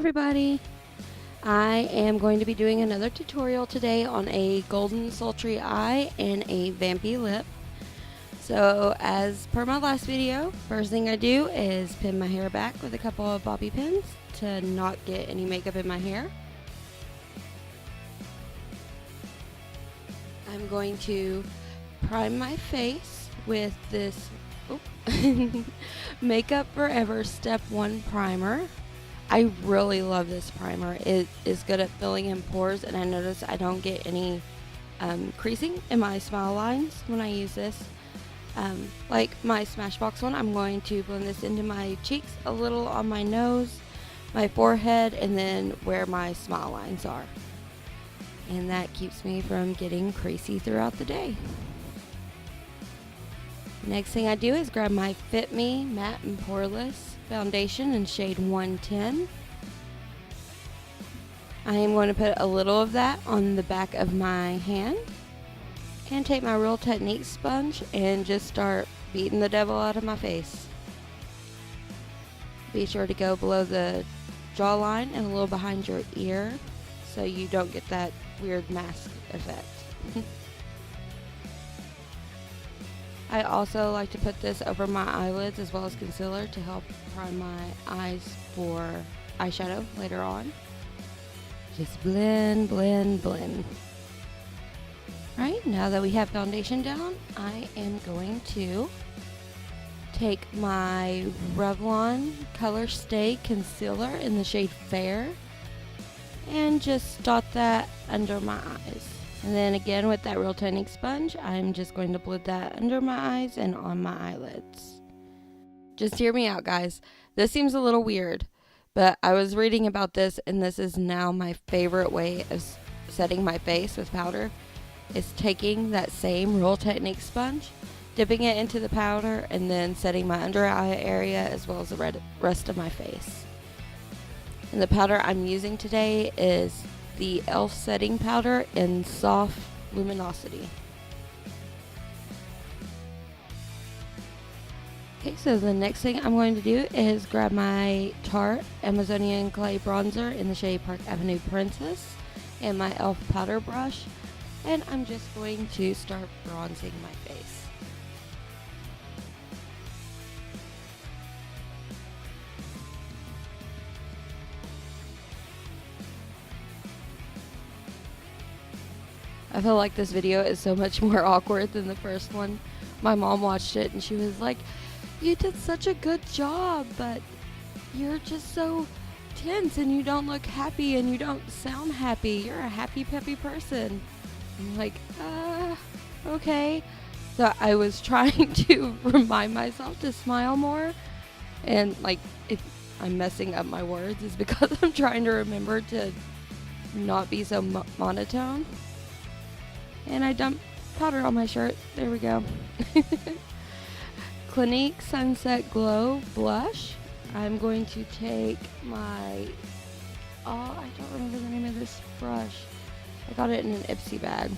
everybody! I am going to be doing another tutorial today on a golden sultry eye and a vampy lip. So as per my last video, first thing I do is pin my hair back with a couple of bobby pins to not get any makeup in my hair. I'm going to prime my face with this Makeup Forever Step 1 primer. I really love this primer. It is good at filling in pores, and I notice I don't get any creasing in my smile lines when I use this. Like my Smashbox one, I'm going to blend this into my cheeks, a little on my nose, my forehead, and then where my smile lines are. And that keeps me from getting creasy throughout the day. Next thing I do is grab my FitMe Matte and Poreless foundation in shade 110. I am going to put a little of that on the back of my hand and take my Real Technique sponge and just start beating the devil out of my face. Be sure to go below the jawline and a little behind your ear so you don't get that weird mask effect. I also like to put this over my eyelids as well as concealer to help prime my eyes for eyeshadow later on. Just blend, blend, blend. Alright, now that we have foundation down, I am going to take my Revlon ColorStay concealer in the shade Fair and just dot that under my eyes. And then again with that Real Technique sponge, I'm just going to blend that under my eyes and on my eyelids. Just hear me out, guys. This seems a little weird, but I was reading about this, and this is now my favorite way of setting my face with powder. Is taking that same Real Technique sponge, dipping it into the powder, and then setting my under eye area as well as the rest of my face. And the powder I'm using today is the E.L.F setting powder in soft luminosity. Okay, so the next thing I'm going to do is grab my Tarte Amazonian Clay bronzer in the shade Park Avenue Princess and my E.L.F powder brush, and I'm just going to start bronzing my face. I feel like this video is so much more awkward than the first one. My mom watched it and she was like, "You did such a good job, but you're just so tense and you don't look happy and you don't sound happy. You're a happy, peppy person." I'm like, okay. So I was trying to remind myself to smile more, and like if I'm messing up my words is because I'm trying to remember to not be so monotone. And I dumped powder on my shirt. There we go. Clinique Sunset Glow blush. I'm going to take my, I don't remember the name of this brush. I got it in an Ipsy bag.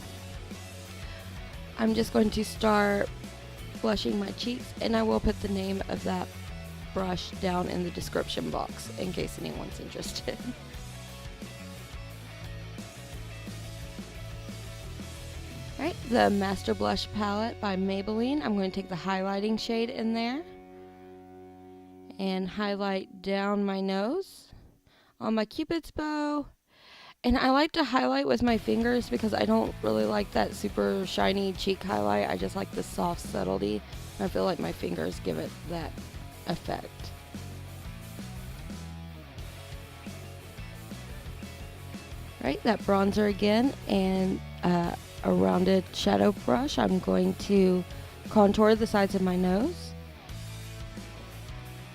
I'm just going to start blushing my cheeks, and I will put the name of that brush down in the description box in case anyone's interested. Alright, the Master Blush Palette by Maybelline. I'm going to take the highlighting shade in there and highlight down my nose on my Cupid's bow. And I like to highlight with my fingers because I don't really like that super shiny cheek highlight. I just like the soft subtlety. I feel like my fingers give it that effect. Alright, that bronzer again, and a rounded shadow brush. I'm going to contour the sides of my nose.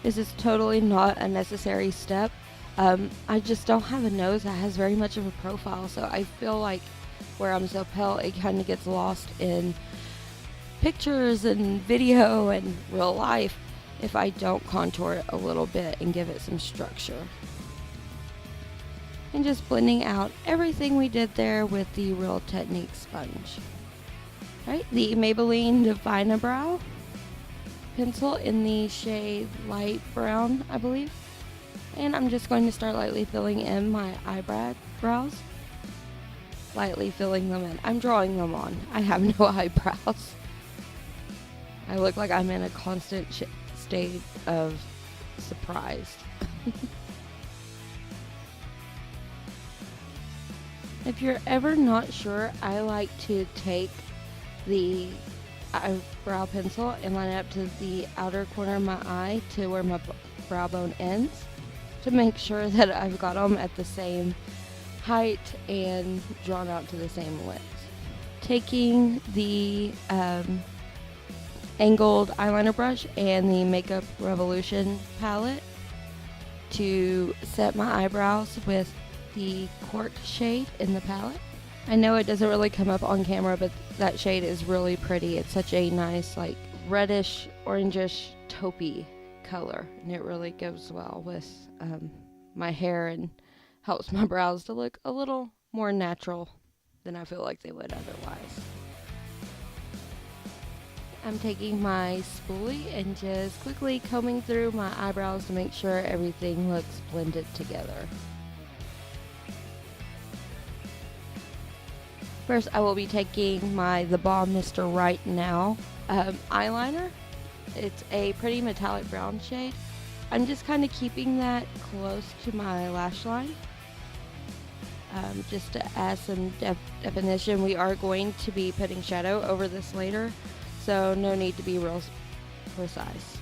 This is totally not a necessary step. I just don't have a nose that has very much of a profile, so I feel like where I'm so pale, it kind of gets lost in pictures and video and real life if I don't contour it a little bit and give it some structure. And just blending out everything we did there with the Real Technique sponge. Right, the Maybelline Define-A-Brow pencil in the shade light brown, I believe. And I'm just going to start lightly filling in my eyebrows. Lightly filling them in. I'm drawing them on. I have no eyebrows. I look like I'm in a constant state of surprise. If you're ever not sure, I like to take the eyebrow pencil and line it up to the outer corner of my eye to where my brow bone ends to make sure that I've got them at the same height and drawn out to the same length. Taking the angled eyeliner brush and the Makeup Revolution palette to set my eyebrows with the Cork shade in the palette. I know it doesn't really come up on camera, but that shade is really pretty. It's such a nice, like, reddish, orangish, taupey color, and it really goes well with my hair and helps my brows to look a little more natural than I feel like they would otherwise. I'm taking my spoolie and just quickly combing through my eyebrows to make sure everything looks blended together. First, I will be taking the Balm Mr. Right Now eyeliner. It's a pretty metallic brown shade. I'm just kind of keeping that close to my lash line. Just to add some definition. We are going to be putting shadow over this later, so no need to be real precise.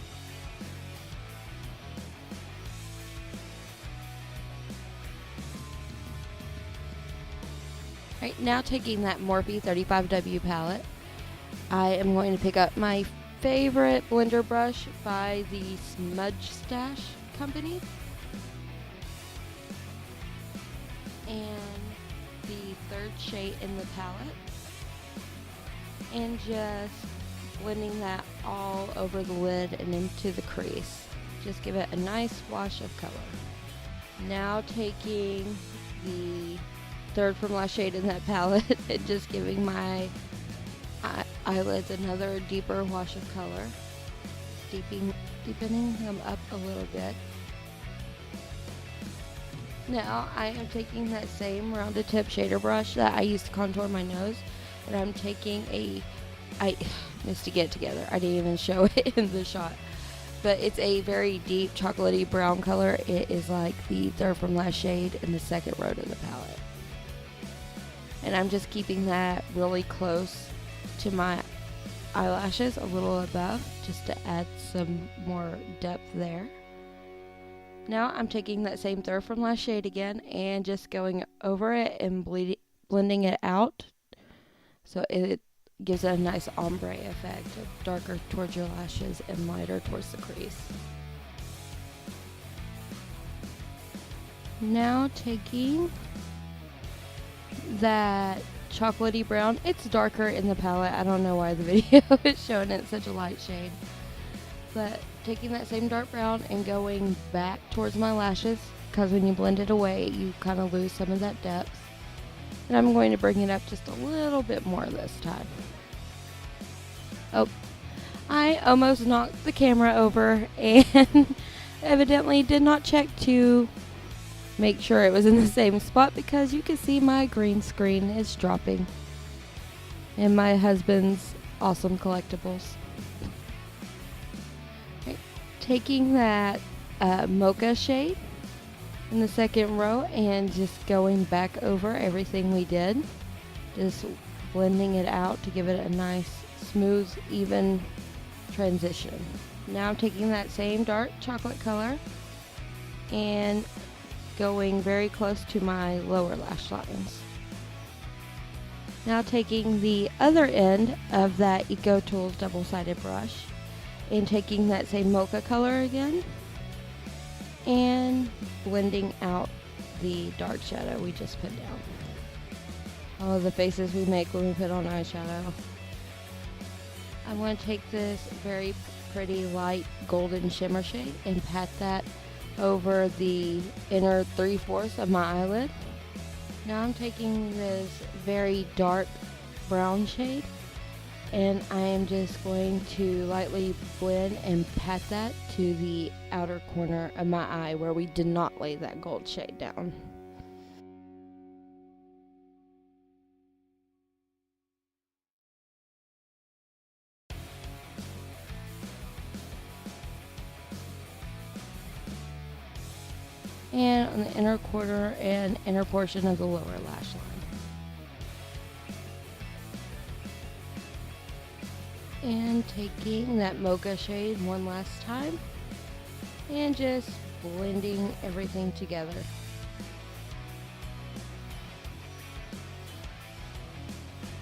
Right, now taking that Morphe 35W palette, I am going to pick up my favorite blender brush by the Smudge-Stashe company. And the third shade in the palette. And just blending that all over the lid and into the crease. Just give it a nice wash of color. Now taking the third from last shade in that palette and just giving my eyelids another deeper wash of color, deepening them up a little bit. Now I am taking that same rounded tip shader brush that I used to contour my nose, and I'm taking I missed to get it together. I didn't even show it in the shot, but it's a very deep chocolatey brown color. It is like the third from last shade in the second row to the palette. And I'm just keeping that really close to my eyelashes, a little above, just to add some more depth there. Now I'm taking that same third from last shade again and just going over it and blending it out so it gives it a nice ombre effect of darker towards your lashes and lighter towards the crease. Now taking that chocolatey brown, it's darker in the palette. I don't know why the video is showing it such a light shade, but taking that same dark brown and going back towards my lashes, because when you blend it away you kind of lose some of that depth, and I'm going to bring it up just a little bit more this time. Oh, I almost knocked the camera over and evidently did not check to make sure it was in the same spot, because you can see my green screen is dropping and my husband's awesome collectibles. Right. Taking that mocha shade in the second row and just going back over everything we did, just blending it out to give it a nice smooth even transition. Now I'm taking that same dark chocolate color and going very close to my lower lash lines. Now taking the other end of that EcoTools double-sided brush and taking that same mocha color again and blending out the dark shadow we just put down. Oh, the faces we make when we put on eyeshadow. I'm going to take this very pretty light golden shimmer shade and pat that over the inner 3/4 of my eyelid. Now I'm taking this very dark brown shade And I am just going to lightly blend and pat that to the outer corner of my eye where we did not lay that gold shade down. And on the inner corner and inner portion of the lower lash line. And taking that mocha shade one last time and just blending everything together.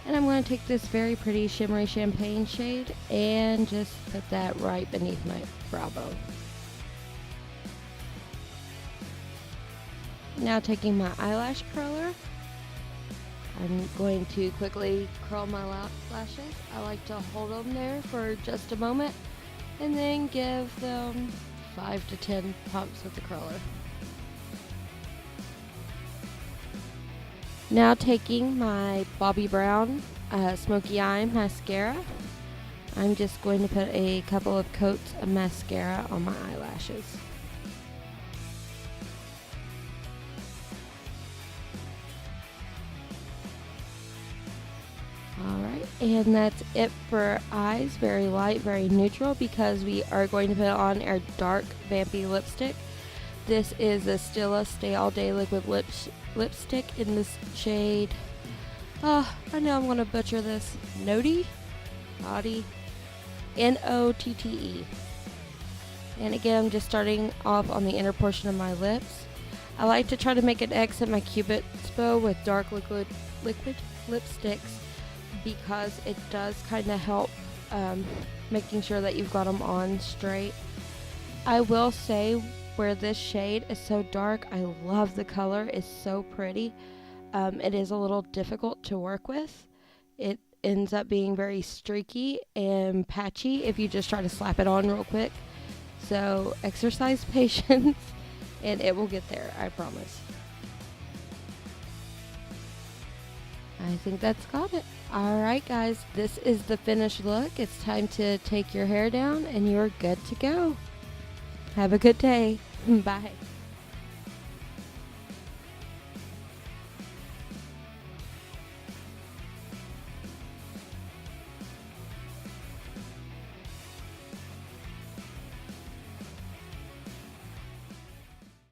And I'm going to take this very pretty shimmery champagne shade and just put that right beneath my brow bone. Now taking my eyelash curler, I'm going to quickly curl my lashes. I like to hold them there for just a moment and then give them 5 to 10 pumps with the curler. Now taking my Bobbi Brown Smoky Eye Mascara, I'm just going to put a couple of coats of mascara on my eyelashes. Alright, and that's it for eyes. Very light, very neutral, because we are going to put on our dark Vampy lipstick. This is the Stila Stay All Day Liquid Lipstick in this shade. I know I'm going to butcher this. Notte? Notte. And again, I'm just starting off on the inner portion of my lips. I like to try to make an X at my cupid's bow with dark liquid lipsticks, because it does kind of help making sure that you've got them on straight. I will say, where this shade is so dark, I love the color. It's so pretty. It is a little difficult to work with. It ends up being very streaky and patchy if you just try to slap it on real quick. So exercise patience and it will get there, I promise. I think that's got it. Alright guys, this is the finished look. It's time to take your hair down and you're good to go. Have a good day. Bye.